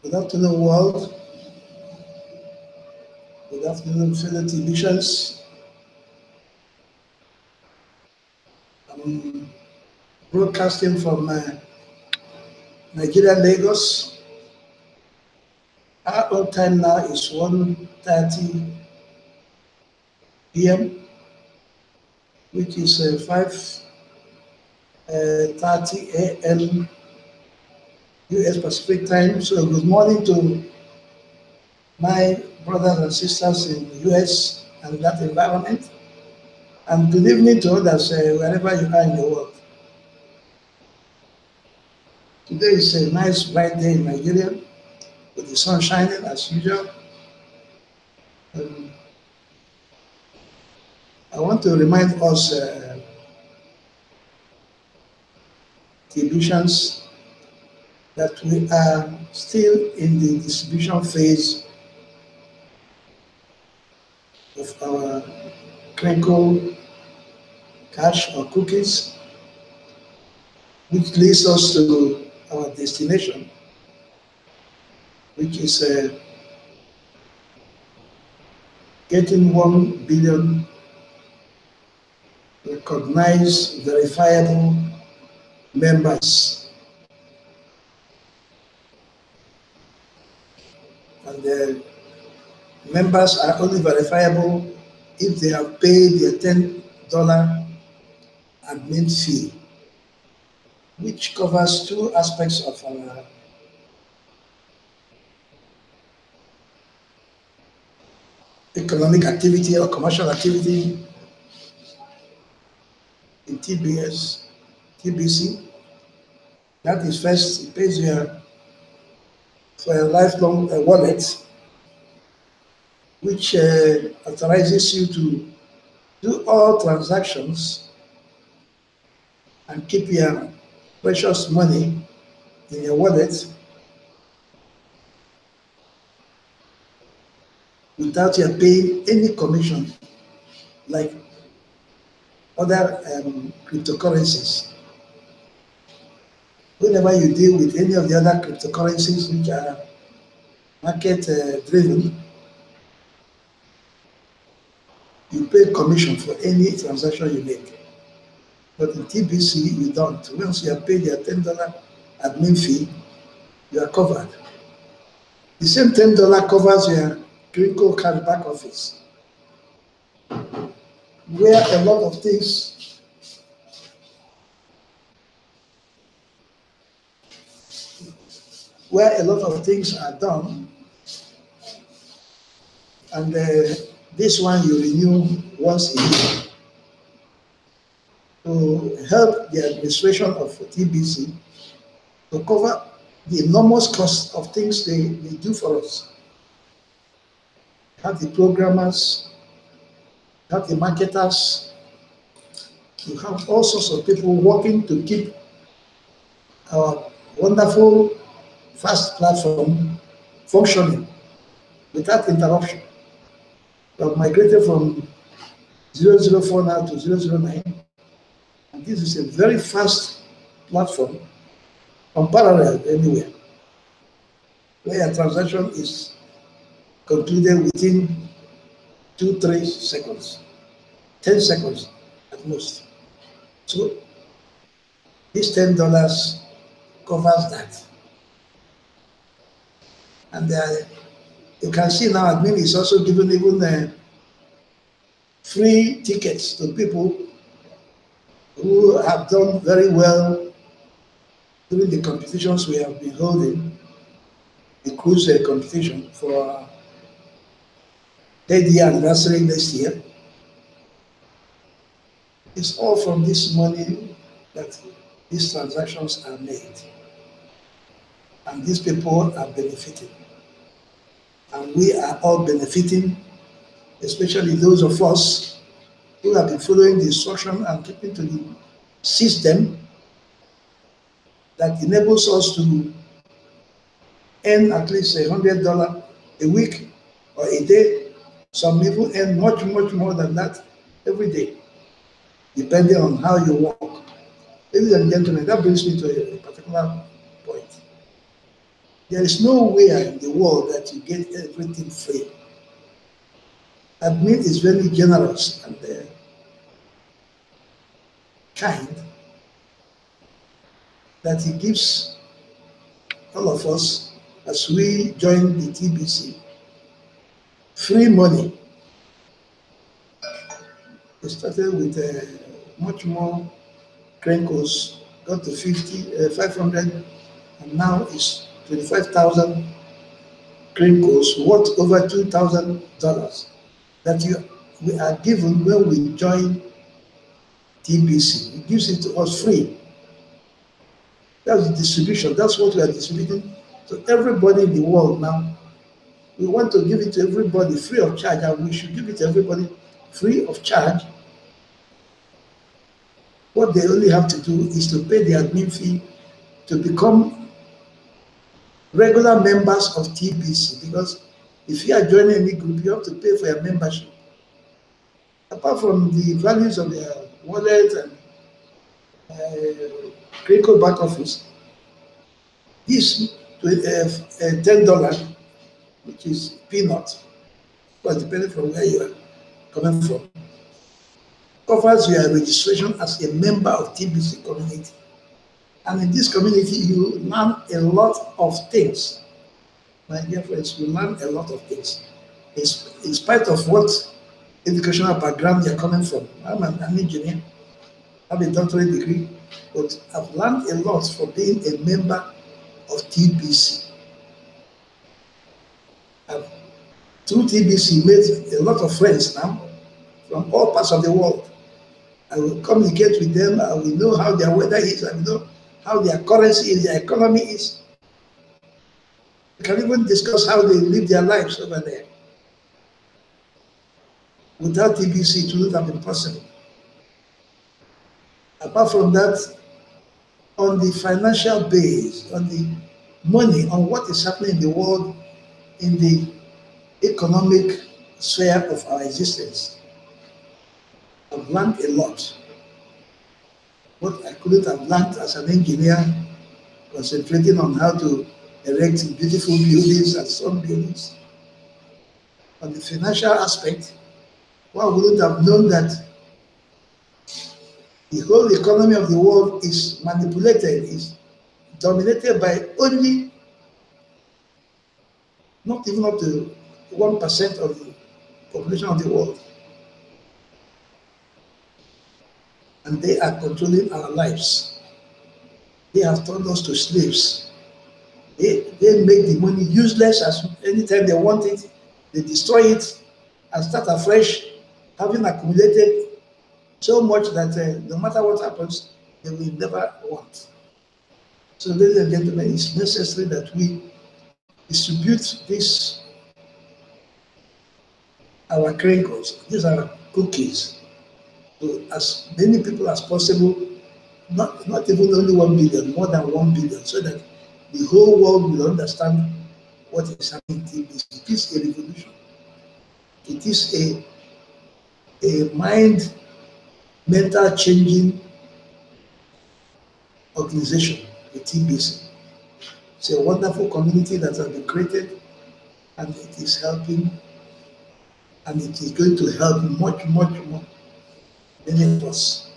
Good afternoon, world. Good afternoon, fellow televisions. I'm broadcasting from Nigeria, Lagos. Our own time now is 1:30 p.m., which is 5:30 a.m. U.S. Pacific time. So good morning to my brothers and sisters in the U.S. and that environment. And good evening to others wherever you are in the world. Today is a nice bright day in Nigeria with the sun shining as usual. I want to remind us televisions that we are still in the distribution phase of our crinkle cash or cookies, which leads us to our destination, which is getting 1 billion recognized, verifiable members. And the members are only verifiable if they have paid their $10 admin fee, which covers two aspects of our economic activity or commercial activity in TBC. That is, first, it pays you for a lifelong wallet, which authorizes you to do all transactions and keep your precious money in your wallet without you paying any commission like other cryptocurrencies. Whenever you deal with any of the other cryptocurrencies which are market driven, you pay commission for any transaction you make. But in TBC, you don't. Once you have paid your $10 admin fee, you are covered. The same $10 covers your crinkle cash back office, where a lot of things are done, and this one you renew once a year to help the administration of TBC to cover the enormous cost of things they do for us. Have the programmers, have the marketers, you have all sorts of people working to keep our wonderful, fast platform functioning without interruption. We have migrated from 004 now to 009, and this is a very fast platform, unparalleled anywhere, where a transaction is concluded within 2-3 seconds, 10 seconds at most. So this $10 covers that. And you can see now admin is also giving even free tickets to people who have done very well during the competitions we have been holding, the cruise competition for our 10th year anniversary next year. It's all from this money that these transactions are made. And these people are benefiting. And we are all benefiting, especially those of us who have been following the instruction and keeping to the system that enables us to earn at least $100 a week or a day. Some even earn much, much more than that every day, depending on how you work. Ladies and gentlemen, that brings me to a particular point. There is nowhere in the world that you get everything free. Admin is very generous and kind, that he gives all of us, as we join the TBC, free money. It started with much more crinkles, got to 500, and now it's 25,000 crinkles worth over $2,000 that we are given when we join TBC. It gives it to us free. That's the distribution. That's what we are distributing to everybody in the world now. We want to give it to everybody free of charge, and we should give it to everybody free of charge. What they only have to do is to pay the admin fee to become regular members of TBC, because if you are joining any group, you have to pay for your membership. Apart from the values of their wallet and critical back office, this $10, which is peanut, but depending from where you are coming from, covers your registration as a member of TBC community. And in this community, you learn a lot of things. My dear friends, you learn a lot of things. In spite of what educational background you're coming from. I'm an engineer, I have a doctorate degree, but I've learned a lot from being a member of TBC. I've, through TBC, made a lot of friends now from all parts of the world. I will communicate with them, I will know how their weather is, I will know how their currency is, their economy is. We can even discuss how they live their lives over there. Without TBC, it wouldn't have been possible. Apart from that, on the financial base, on the money, on what is happening in the world, in the economic sphere of our existence, I've learned a lot. What I couldn't have learned as an engineer, concentrating on how to erect beautiful buildings and strong buildings. On the financial aspect, one wouldn't have known that the whole economy of the world is manipulated, is dominated by only, not even up to 1% of the population of the world. And they are controlling our lives. They have turned us to slaves. They make the money useless as anytime they want it, they destroy it and start afresh, having accumulated so much that no matter what happens, they will never want. So, ladies and gentlemen, it's necessary that we distribute this, our crinkles, these are cookies, to as many people as possible, not even only 1 billion, more than 1 billion, so that the whole world will understand what is happening in TBC. It is a revolution. It is a mental changing organization, the TBC. It's a wonderful community that has been created, and it is helping, and it is going to help much, much more many of us.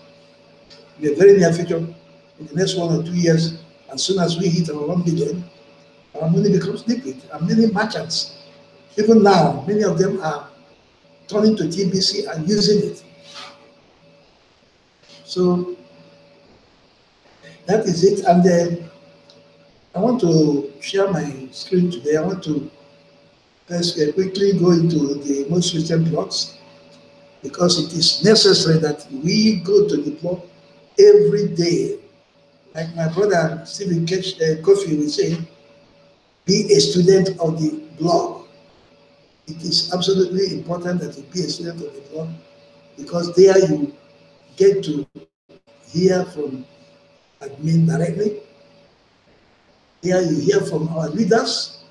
In the very near future, in the next 1 or 2 years, as soon as we hit our 1 billion, our money becomes liquid, and many merchants, even now, many of them are turning to TBC and using it. So that is it. And I want to share my screen today. I want to first quickly go into the most recent blogs, because it is necessary that we go to the blog every day. Like my brother Stephen Kofi will say, be a student of the blog. It is absolutely important that you be a student of the blog, because there you get to hear from admin directly. Here you hear from our leaders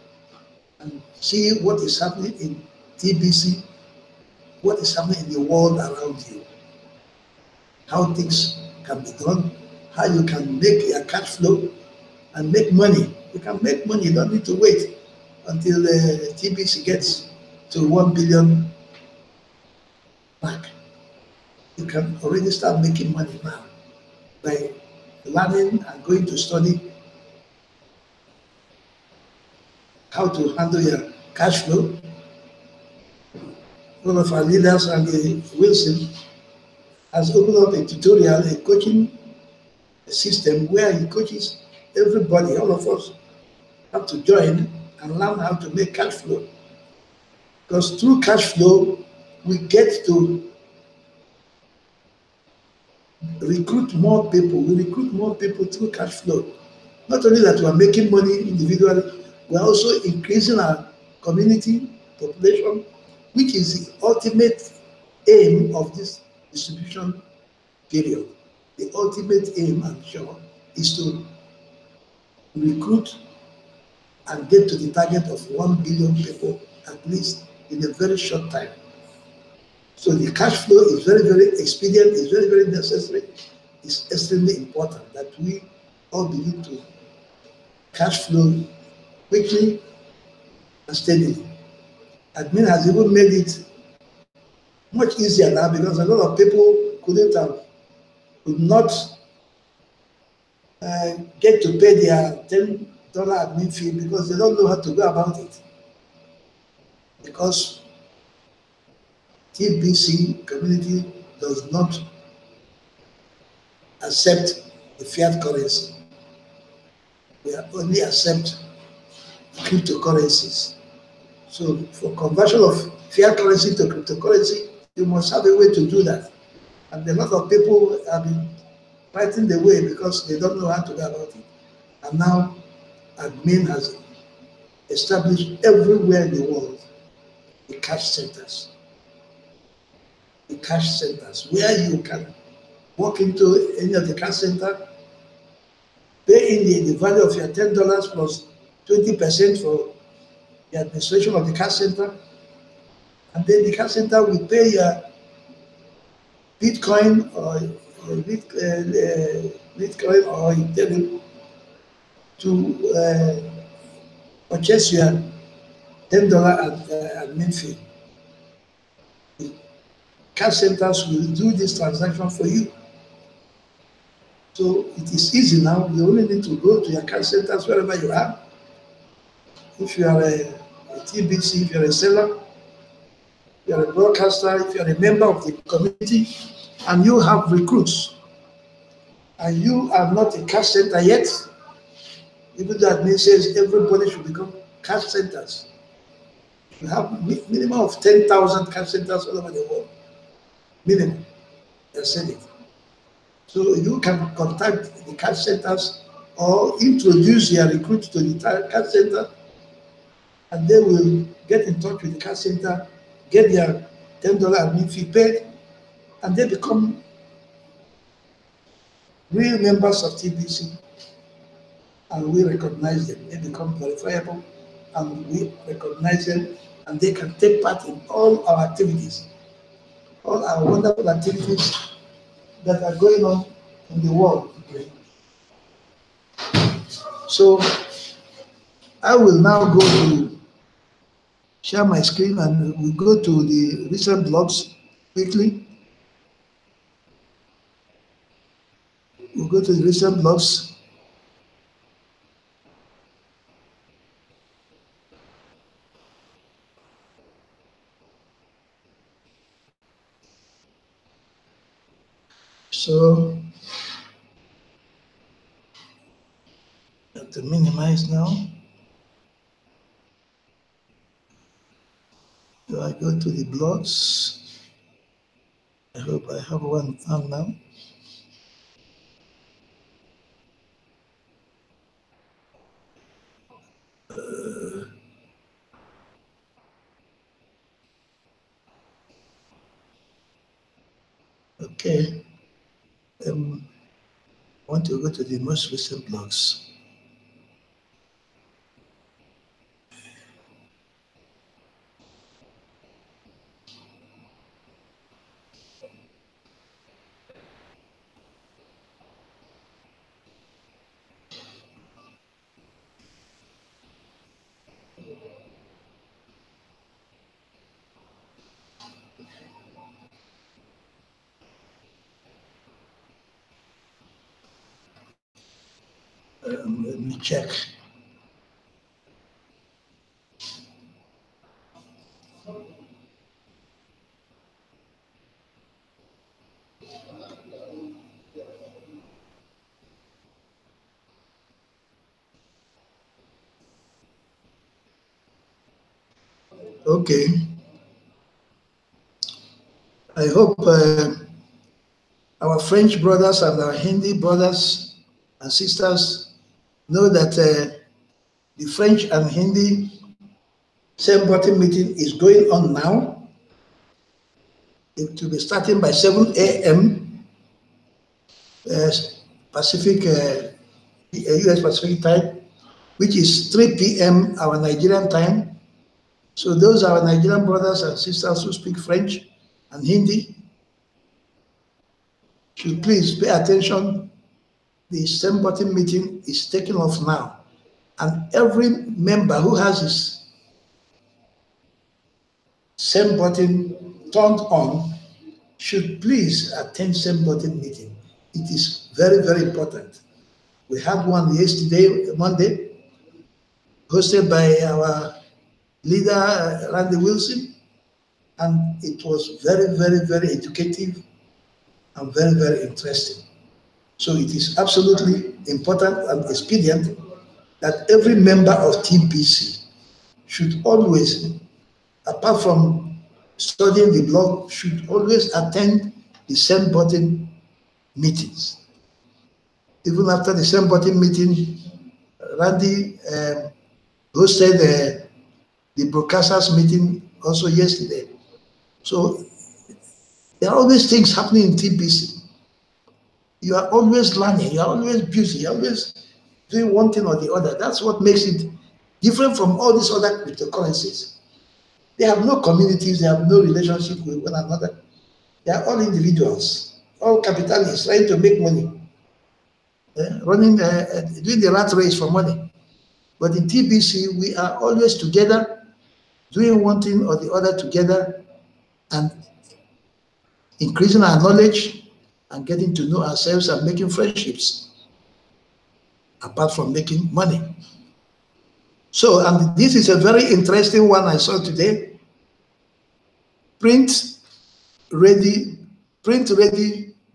and see what is happening in TBC, what is happening in the world around you, how things can be done, how you can make your cash flow and make money You can make money. You don't need to wait until TBC gets to 1 billion mark. You can already start making money now by learning and going to study how to handle your cash flow. One of our leaders, Andy Wilson, has opened up a tutorial, a coaching system where he coaches everybody, all of us, have to join and learn how to make cash flow. Because through cash flow, we get to recruit more people. We recruit more people through cash flow. Not only that we are making money individually, we are also increasing our community population, which is the ultimate aim of this distribution period. The ultimate aim, I'm sure, is to recruit and get to the target of 1 billion people at least in a very short time. So the cash flow is very, very expedient, is very, very necessary. It's extremely important that we all begin to cash flow quickly and steadily. Admin has even made it much easier now because a lot of people could not get to pay their $10 admin fee because they don't know how to go about it. Because TBC community does not accept the fiat currency. We only accept cryptocurrencies. So for conversion of fiat currency to cryptocurrency, you must have a way to do that. And a lot of people have been fighting the way because they don't know how to go about it. And now admin has established everywhere in the world the cash centers. The cash centers where you can walk into any of the cash center, pay in the value of your $10 plus 20% for the administration of the cash center, and then the cash center will pay your Bitcoin or Bitcoin or Ethereum to purchase your $10 admin fee. The cash centers will do this transaction for you. So it is easy now. You only need to go to your cash centers wherever you are. If you are a TBC, if you're a seller, if you're a broadcaster, if you're a member of the community, and you have recruits, and you are not a cash center yet, even though admin says everybody should become cash centers. You have minimum of 10,000 cash centers all over the world. Minimum. They said it. So you can contact the cash centers or introduce your recruit to the cash center, and they will get in touch with the cash center, get their $10 admin fee paid, and they become real members of TBC. And we recognize them. They become verifiable, and we recognize them, and they can take part in all our activities, all our wonderful activities that are going on in the world. So I will now go to share my screen, and we go to the recent blogs quickly. We'll go to the recent blogs. So I have to minimize now. So I go to the blogs. I hope I have one on now. Okay. I want to go to the most recent blogs. Let me check. Okay. I hope our French brothers and our Hindi brothers and sisters know that the French and Hindi same button meeting is going on now. It will be starting by 7 a.m. Pacific, US Pacific time, which is 3 p.m. our Nigerian time. So those are our Nigerian brothers and sisters who speak French and Hindi should please pay attention. The same button meeting is taking off now. And every member who has his same button turned on should please attend same button meeting. It is very, very important. We had one yesterday, Monday, hosted by our leader, Randy Wilson, and it was very, very, very educative and very, very interesting. So it is absolutely important and expedient that every member of TBC should always, apart from studying the blog, should always attend the same button meetings. Even after the same button meeting, Randy hosted the broadcasters meeting also yesterday. So there are always things happening in TBC. You are always learning, you are always busy, you are always doing one thing or the other. That's what makes it different from all these other cryptocurrencies. They have no communities, they have no relationship with one another. They are all individuals, all capitalists trying to make money, doing the rat race for money. But in TBC, we are always together, doing one thing or the other together, and increasing our knowledge and getting to know ourselves and making friendships, apart from making money. So, and this is a very interesting one I saw today. Print ready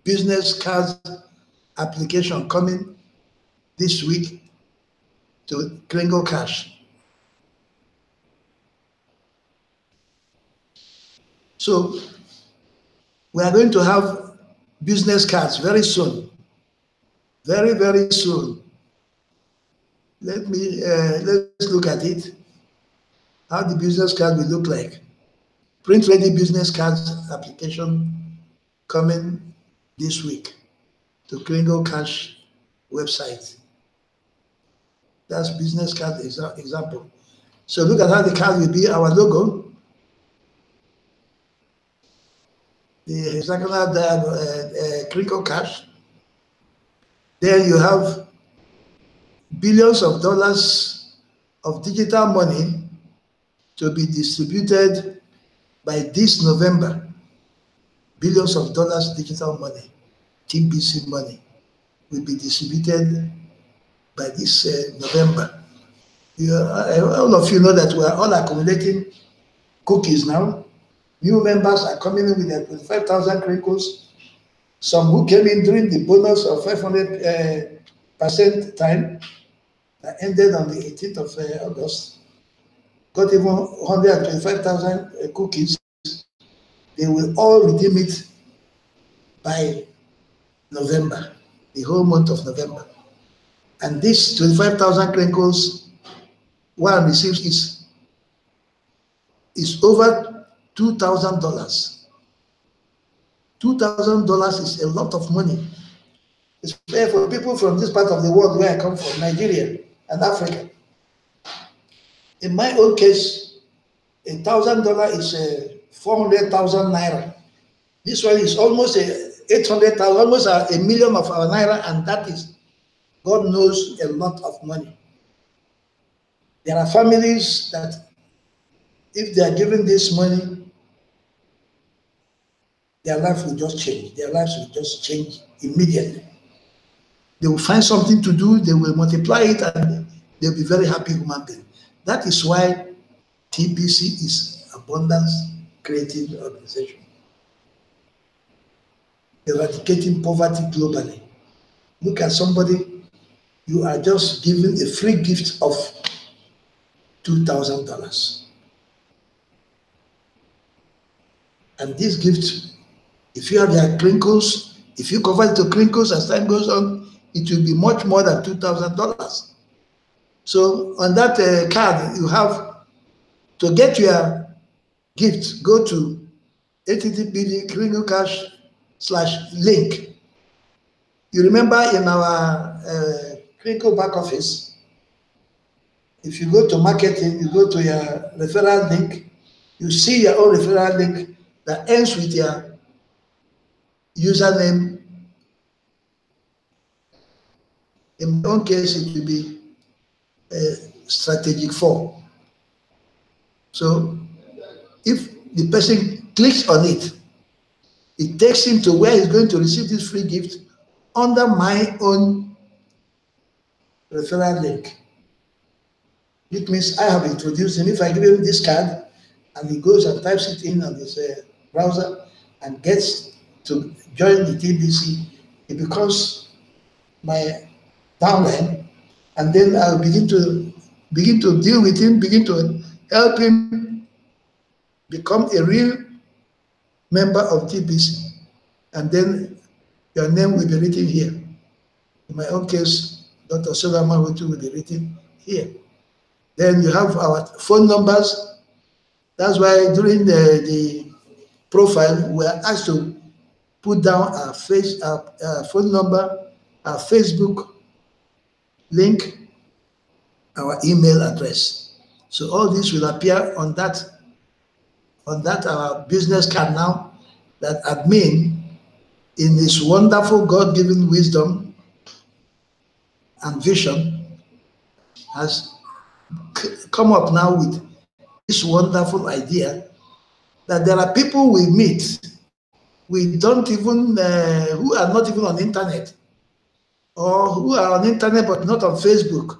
business cards application coming this week to Kringle Cash. So we are going to have business cards very soon, very, very soon. Let's look at it, how the business card will look like. Print ready business cards application coming this week to Kringle Cash website. That's business card example. So look at how the card will be, our logo, the hexagonal Kringle Cash. Then you have billions of dollars of digital money to be distributed by this November. Billions of dollars digital money, TBC money, will be distributed by this November. All of you know that we are all accumulating cookies now. New members are coming in with their 25,000 crinkles. Some who came in during the bonus of 500% time that ended on the 18th of August, got even 125,000 cookies. They will all redeem it by November, the whole month of November. And this 25,000 crinkles, one receives is over $2,000. $2,000 is a lot of money. It's fair for people from this part of the world where I come from, Nigeria and Africa. In my own case, $1,000 is 400,000 naira. This one is almost 800,000, almost a million of our naira, and that is, God knows, a lot of money. There are families that, if they are given this money, their life will just change. Their lives will just change immediately. They will find something to do, they will multiply it, and they'll be very happy human beings. That is why TBC is Abundance Creative Organization, eradicating poverty globally. Look at somebody, you are just giving a free gift of $2,000. And this gift, if you have their crinkles, if you convert it to crinkles as time goes on, it will be much more than $2,000. So on that card, you have to get your gift, go to http://link. You remember in our crinkle back office, if you go to marketing, you go to your referral link, you see your own referral link that ends with your username. In my own case, it will be strategic 4. So if the person clicks on it, it takes him to where he's going to receive this free gift under my own referral link. It means I have introduced him. If I give him this card and he goes and types it in on his browser and gets to join the TBC, it becomes my downline, and then I'll begin to deal with him, begin to help him become a real member of TBC, and then your name will be written here. In my own case, Dr. Amahaotu will be written here. Then you have our phone numbers. That's why during the profile, we are asked to put down our phone number, our Facebook link, our email address. So all this will appear on that our business card now, that admin, in his wonderful God-given wisdom and vision, has come up now with this wonderful idea that there are people we meet, we don't even, who are not even on the internet, or who are on the internet but not on Facebook.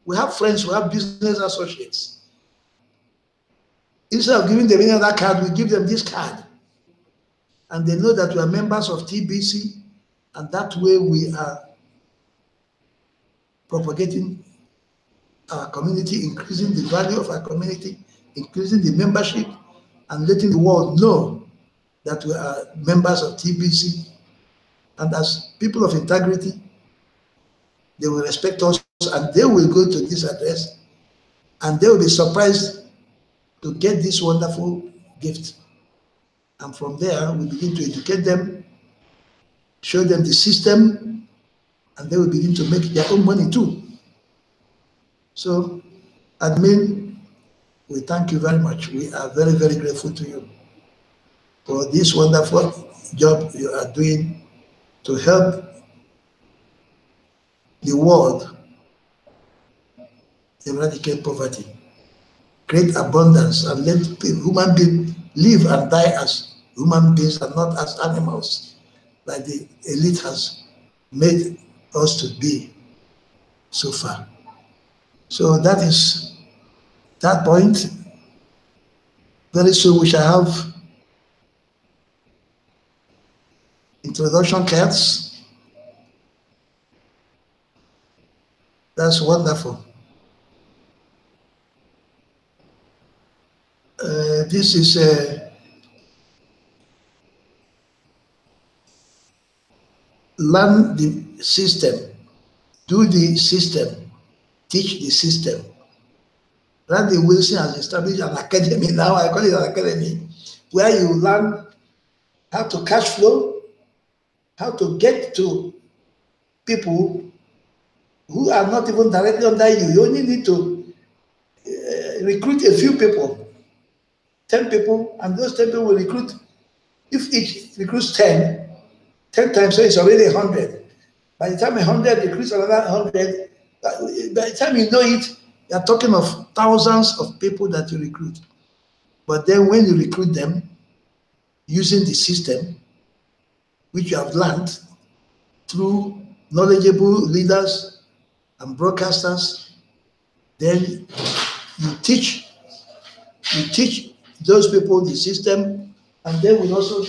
We have friends, we have business associates. Instead of giving them another card, we give them this card. And they know that we are members of TBC, and that way we are propagating our community, increasing the value of our community, increasing the membership, and letting the world know that we are members of TBC. And as people of integrity, they will respect us, and they will go to this address, and they will be surprised to get this wonderful gift. And from there, we begin to educate them, show them the system, and they will begin to make their own money too. So, admin, we thank you very much. We are very, very grateful to you for this wonderful job you are doing to help the world eradicate poverty, create abundance, and let human beings live and die as human beings and not as animals, like the elite has made us to be so far. So that is that point. Very soon we shall have introduction cards. That's wonderful. This is learn the system, do the system, teach the system. Randy Wilson has established an academy now, I call it an academy, where you learn how to cash flow, how to get to people who are not even directly under you. You only need to recruit a few people, 10 people, and those 10 people will recruit. If each recruits 10 times, so it's already 100. By the time 100 recruits another 100, by the time you know it, you're talking of thousands of people that you recruit. But then when you recruit them using the system, which you have learned through knowledgeable leaders and broadcasters. Then you teach those people the system, and they will also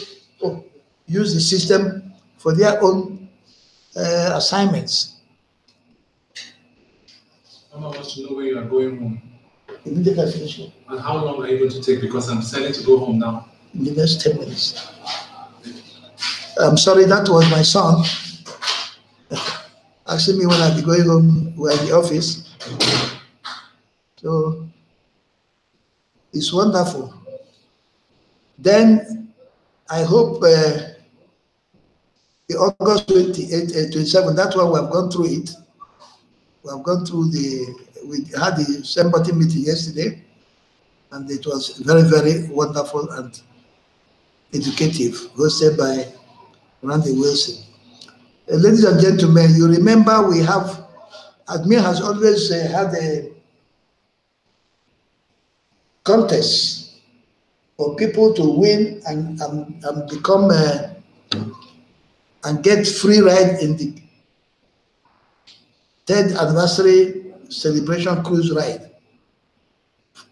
use the system for their own assignments. Mama wants to know where you are going home. Immediately I finish. And how long are you going to take? Because I'm deciding to go home now. In the next 10 minutes. I'm sorry, that was my son asking me when I'll be going home. We're in the office. So it's wonderful. Then I hope the August 27, that's why we have gone through it. We have gone through we had the Sembati meeting yesterday, and it was very, very wonderful and educative, hosted by Randy Wilson. Ladies and gentlemen, you remember we have, admin has always had a contest for people to win and become and get free ride in the 10th anniversary celebration cruise ride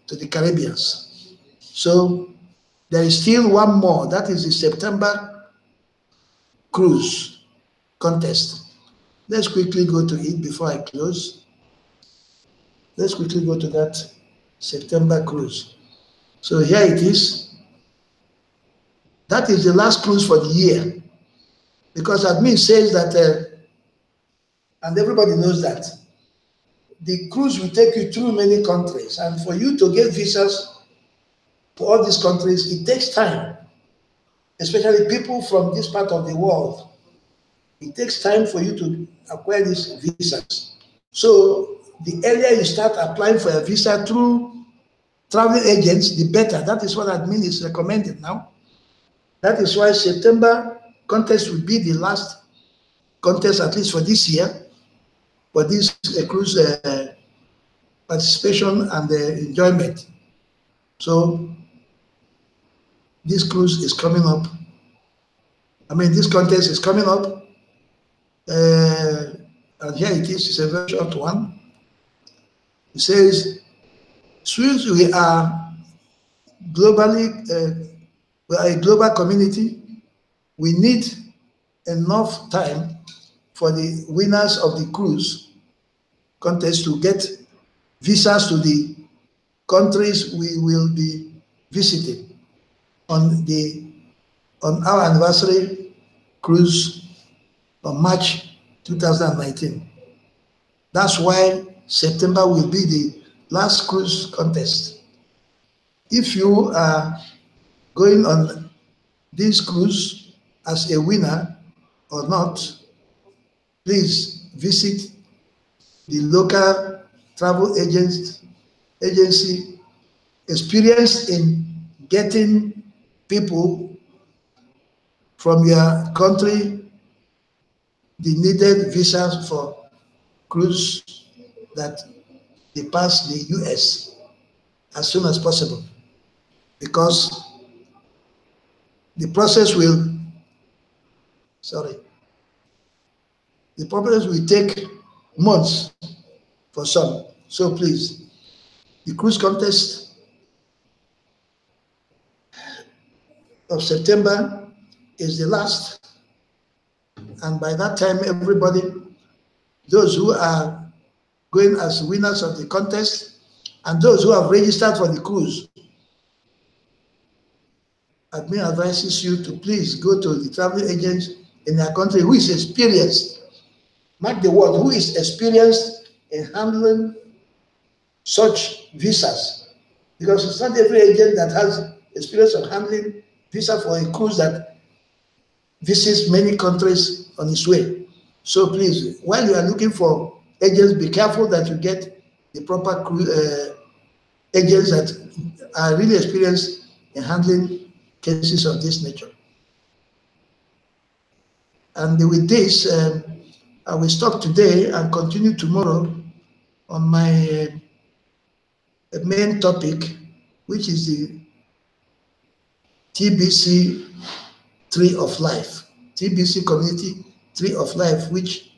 to the Caribbeans. So there is still one more, that is the September cruise contest. Let's quickly go to it before I close. Let's quickly go to that September cruise. So here it is. That is the last cruise for the year, because admin says that, and everybody knows that, the cruise will take you through many countries, and for you to get visas to all these countries, it takes time, especially people from this part of the world. It takes time for you to acquire these visas. So the earlier you start applying for a visa through travel agents, the better. That is what admin is recommending now. That is why September contest will be the last contest, at least for this year, for this cruise participation and enjoyment. So this cruise is coming up. I mean, this contest is coming up. And here it is. It's a very short one. It says, since we are globally, we are a global community, we need enough time for the winners of the cruise contest to get visas to the countries we will be visiting on our anniversary cruise on March 2019. That's why September will be the last cruise contest. If you are going on this cruise as a winner or not, please visit the local travel agency experienced in getting people from your country the needed visas for cruise that they pass the US as soon as possible, because the process will take months for some. So please, the cruise contest of September is the last, and by that time everybody, those who are going as winners of the contest and those who have registered for the cruise, admin advises you to please go to the travel agent in their country who is experienced, mark the word, who is experienced in handling such visas, because it's not every agent that has experience of handling visa for a cruise that visits many countries on its way. So please, while you are looking for agents, be careful that you get the proper agents that are really experienced in handling cases of this nature. And with this, I will stop today and continue tomorrow on my main topic, which is the TBC Tree of Life, TBC Community Tree of Life, which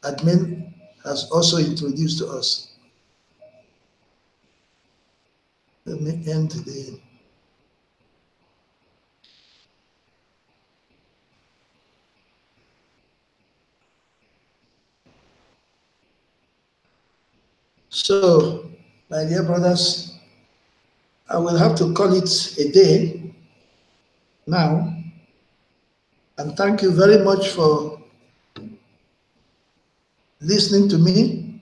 admin has also introduced to us. Let me end the. So, my dear brothers, I will have to call it a day now. And thank you very much for listening to me.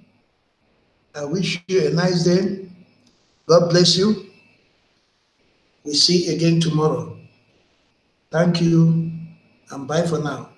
I wish you a nice day. God bless you. We see you again tomorrow. Thank you, and bye for now.